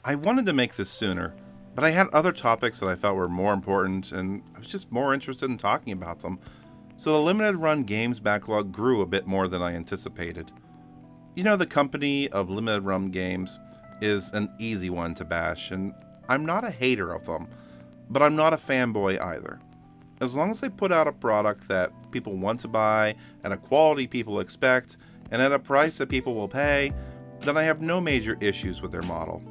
I wanted to make this sooner, but I had other topics that I felt were more important, and I was just more interested in talking about them. So the limited run games backlog grew a bit more than I anticipated. You know, the company of limited run games is an easy one to bash, and I'm not a hater of them, but I'm not a fanboy either. As long as they put out a product that people want to buy, at a quality people expect, and at a price that people will pay, then I have no major issues with their model.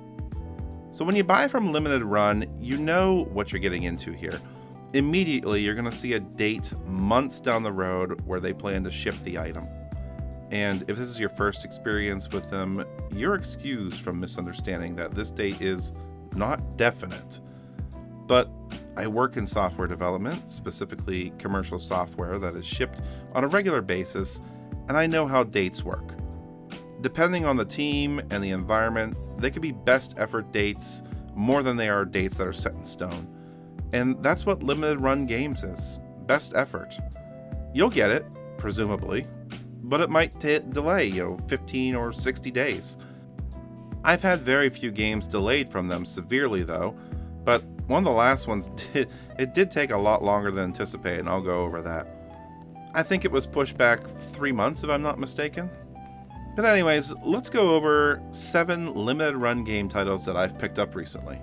So when you buy from Limited Run, you know what you're getting into here. Immediately, you're going to see a date months down the road where they plan to ship the item. And if this is your first experience with them, you're excused from misunderstanding that this date is not definite. But I work in software development, specifically commercial software that is shipped on a regular basis, and I know how dates work. Depending on the team and the environment, they could be best effort dates more than they are dates that are set in stone. And that's what limited run games is. Best effort. You'll get it, presumably, but it might delay, 15 or 60 days. I've had very few games delayed from them severely though, but one of the last ones did take a lot longer than anticipated, and I'll go over that. I think it was pushed back 3 months if I'm not mistaken. But anyways, let's go over 7 limited run game titles that I've picked up recently.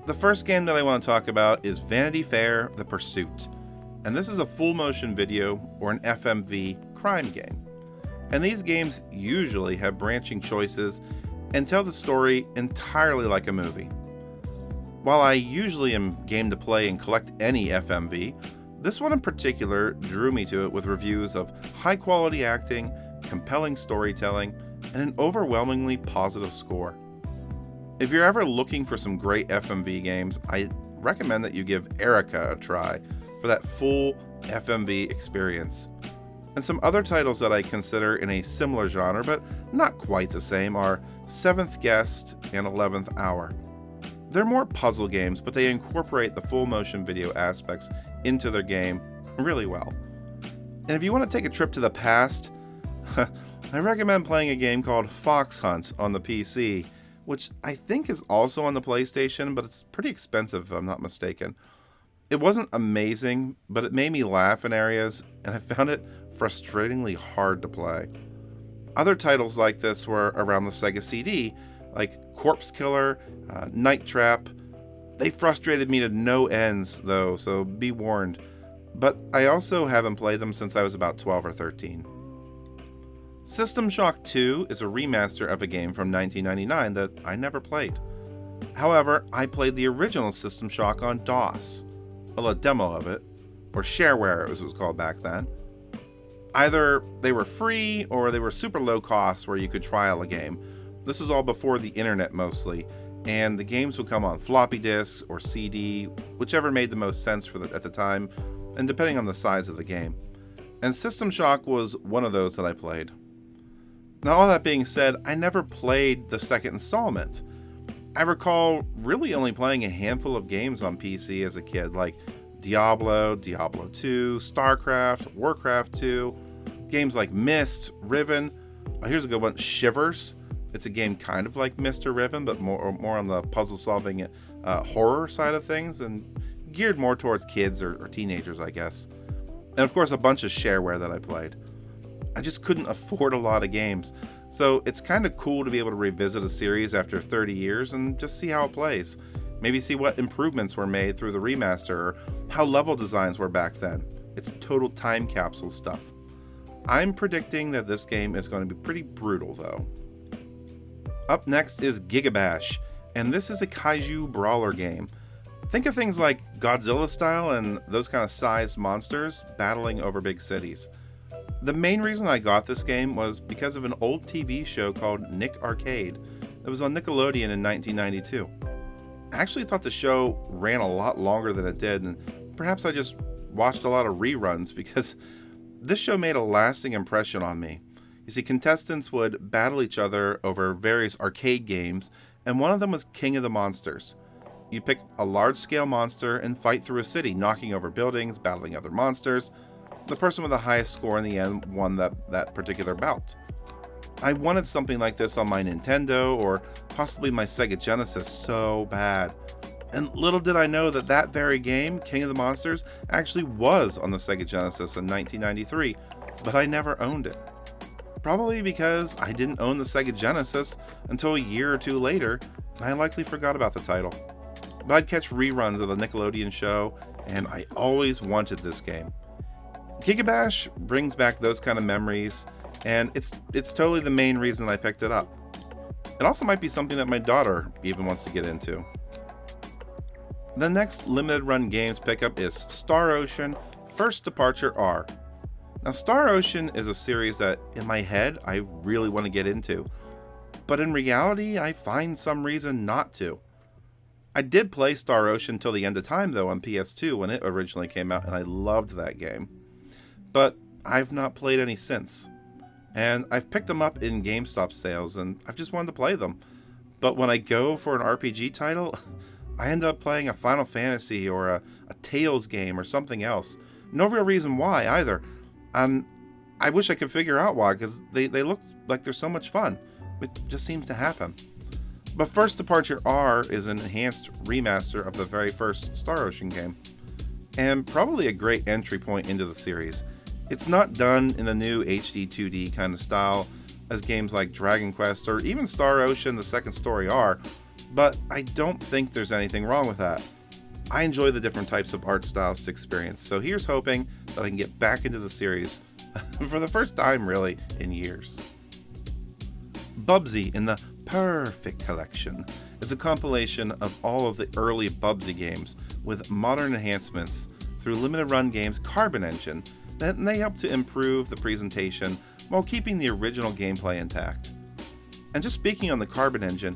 The first game that I want to talk about is Vanity Fair: The Pursuit. And this is a full motion video, or an FMV, crime game. And these games usually have branching choices and tell the story entirely like a movie. While I usually am game to play and collect any FMV, this one in particular drew me to it with reviews of high quality acting, compelling storytelling, and an overwhelmingly positive score. If you're ever looking for some great FMV games, I recommend that you give Erica a try for that full FMV experience. And some other titles that I consider in a similar genre, but not quite the same, are Seventh Guest and 11th Hour. They're more puzzle games, but they incorporate the full motion video aspects into their game really well. And if you want to take a trip to the past, I recommend playing a game called Fox Hunt on the PC, which I think is also on the PlayStation, but it's pretty expensive if I'm not mistaken. It wasn't amazing, but it made me laugh in areas, and I found it frustratingly hard to play. Other titles like this were around the Sega CD, like Corpse Killer, Night Trap. They frustrated me to no ends, though, so be warned. But I also haven't played them since I was about 12 or 13. System Shock 2 is a remaster of a game from 1999 that I never played. However, I played the original System Shock on DOS. Well, a demo of it, or shareware as it was called back then. Either they were free or they were super low cost where you could trial a game. This was all before the internet mostly, and the games would come on floppy disks or CD, whichever made the most sense at the time, and depending on the size of the game. And System Shock was one of those that I played. Now, all that being said, I never played the second installment. I recall really only playing a handful of games on PC as a kid, like Diablo, Diablo 2, StarCraft, Warcraft 2, games like Myst, Riven. Oh, here's a good one, Shivers. It's a game kind of like Myst or Riven, but more on the puzzle-solving horror side of things, and geared more towards kids or teenagers, I guess. And of course, a bunch of shareware that I played. I just couldn't afford a lot of games, so it's kind of cool to be able to revisit a series after 30 years and just see how it plays. Maybe see what improvements were made through the remaster, or how level designs were back then. It's total time capsule stuff. I'm predicting that this game is going to be pretty brutal though. Up next is Gigabash, and this is a kaiju brawler game. Think of things like Godzilla style and those kind of sized monsters battling over big cities. The main reason I got this game was because of an old TV show called Nick Arcade that was on Nickelodeon in 1992. I actually thought the show ran a lot longer than it did, and perhaps I just watched a lot of reruns because this show made a lasting impression on me. You see, contestants would battle each other over various arcade games, and one of them was King of the Monsters. You pick a large-scale monster and fight through a city, knocking over buildings, battling other monsters. The person with the highest score in the end won that particular bout. I wanted something like this on my Nintendo or possibly my Sega Genesis so bad. And little did I know that that very game, King of the Monsters, actually was on the Sega Genesis in 1993, but I never owned it. Probably because I didn't own the Sega Genesis until a year or two later, and I likely forgot about the title. But I'd catch reruns of the Nickelodeon show, and I always wanted this game. Gigabash brings back those kind of memories, and it's totally the main reason I picked it up. It also might be something that my daughter even wants to get into. The next limited run games pickup is Star Ocean First Departure R. Now, Star Ocean is a series that, in my head, I really want to get into, but in reality, I find some reason not to. I did play Star Ocean till the end of time, though, on PS2 when it originally came out, and I loved that game. But I've not played any since. And I've picked them up in GameStop sales, and I've just wanted to play them. But when I go for an RPG title, I end up playing a Final Fantasy or a Tales game or something else. No real reason why, either. And I wish I could figure out why, because they look like they're so much fun. It just seems to happen. But First Departure R is an enhanced remaster of the very first Star Ocean game, and probably a great entry point into the series. It's not done in the new HD 2D kind of style as games like Dragon Quest or even Star Ocean The Second Story are, but I don't think there's anything wrong with that. I enjoy the different types of art styles to experience, so here's hoping that I can get back into the series for the first time, really, in years. Bubsy in the Perfect Collection is a compilation of all of the early Bubsy games with modern enhancements through limited run games Carbon Engine, and they help to improve the presentation while keeping the original gameplay intact. And just speaking on the Carbon Engine,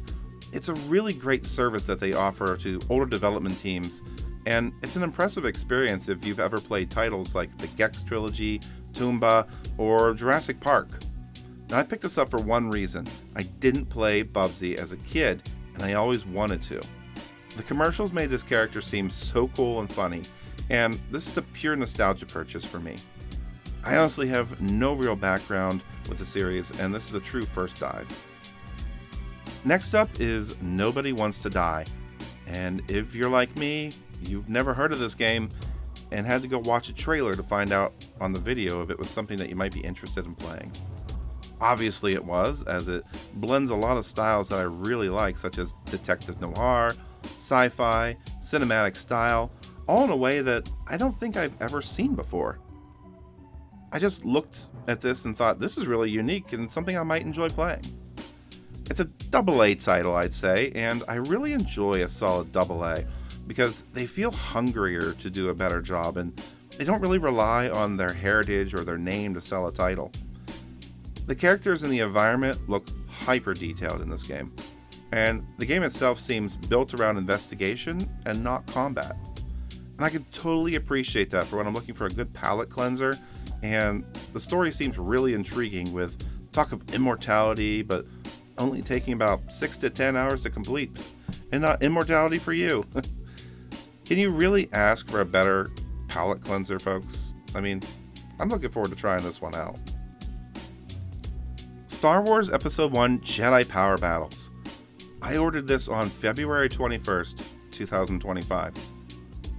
it's a really great service that they offer to older development teams, and it's an impressive experience if you've ever played titles like the Gex Trilogy, Toomba, or Jurassic Park. Now, I picked this up for one reason. I didn't play Bubsy as a kid, and I always wanted to. The commercials made this character seem so cool and funny, and this is a pure nostalgia purchase for me. I honestly have no real background with the series, and this is a true first dive. Next up is Nobody Wants to Die, and if you're like me, you've never heard of this game and had to go watch a trailer to find out on the video if it was something that you might be interested in playing. Obviously it was, as it blends a lot of styles that I really like, such as detective noir, sci-fi, cinematic style, all in a way that I don't think I've ever seen before. I just looked at this and thought, this is really unique and something I might enjoy playing. It's a AA title, I'd say, and I really enjoy a solid AA because they feel hungrier to do a better job, and they don't really rely on their heritage or their name to sell a title. The characters and the environment look hyper detailed in this game, and the game itself seems built around investigation and not combat. And I can totally appreciate that for when I'm looking for a good palate cleanser, and the story seems really intriguing with talk of immortality, but only taking about 6 to 10 hours to complete, and not immortality for you. Can you really ask for a better palate cleanser, folks? I mean, I'm looking forward to trying this one out. Star Wars Episode 1 Jedi Power Battles. I ordered this on February 21st, 2025.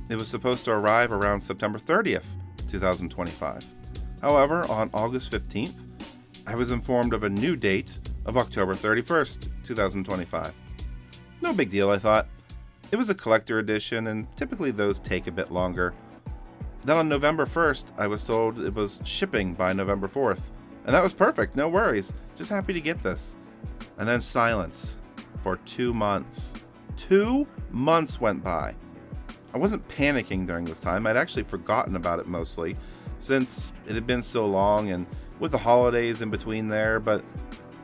It was supposed to arrive around September 30th, 2025. However, on August 15th, I was informed of a new date of October 31st, 2025. No big deal, I thought. It was a collector edition, and typically those take a bit longer. Then on November 1st, I was told it was shipping by November 4th. And that was perfect, no worries. Just happy to get this. And then silence for 2 months. 2 months went by. I wasn't panicking during this time. I'd actually forgotten about it mostly, since it had been so long and with the holidays in between there. But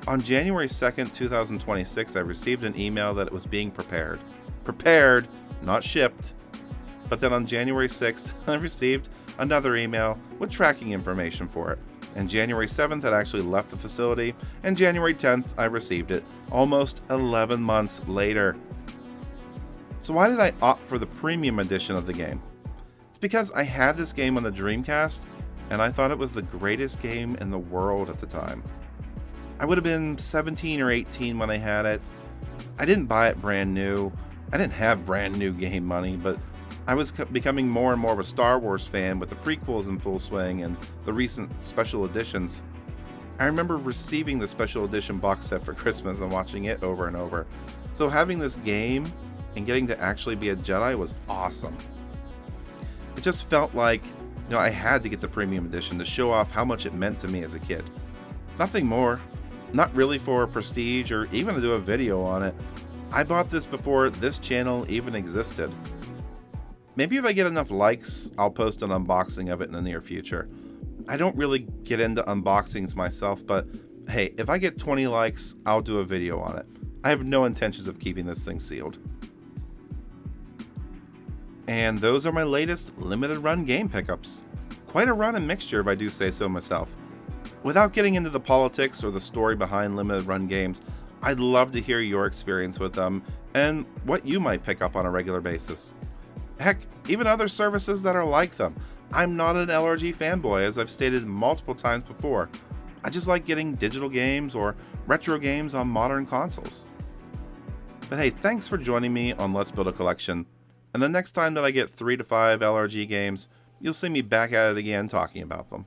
on January 2nd, 2026, I received an email that it was being prepared. Prepared, not shipped. But then on January 6th, I received another email with tracking information for it. And January 7th, it actually left the facility, and January 10th, I received it, almost 11 months later. So why did I opt for the premium edition of the game? It's because I had this game on the Dreamcast, and I thought it was the greatest game in the world at the time. I would have been 17 or 18 when I had it. I didn't buy it brand new. I didn't have brand new game money, but I was becoming more and more of a Star Wars fan with the prequels in full swing and the recent special editions. I remember receiving the special edition box set for Christmas and watching it over and over. So having this game and getting to actually be a Jedi was awesome. It just felt like, I had to get the premium edition to show off how much it meant to me as a kid. Nothing more. Not really for prestige or even to do a video on it. I bought this before this channel even existed. Maybe if I get enough likes, I'll post an unboxing of it in the near future. I don't really get into unboxings myself, but hey, if I get 20 likes, I'll do a video on it. I have no intentions of keeping this thing sealed. And those are my latest limited run game pickups. Quite a run and mixture if I do say so myself. Without getting into the politics or the story behind limited run games, I'd love to hear your experience with them and what you might pick up on a regular basis. Heck, even other services that are like them. I'm not an LRG fanboy, as I've stated multiple times before. I just like getting digital games or retro games on modern consoles. But hey, thanks for joining me on Let's Build a Collection. And the next time that I get 3 to 5 LRG games, you'll see me back at it again talking about them.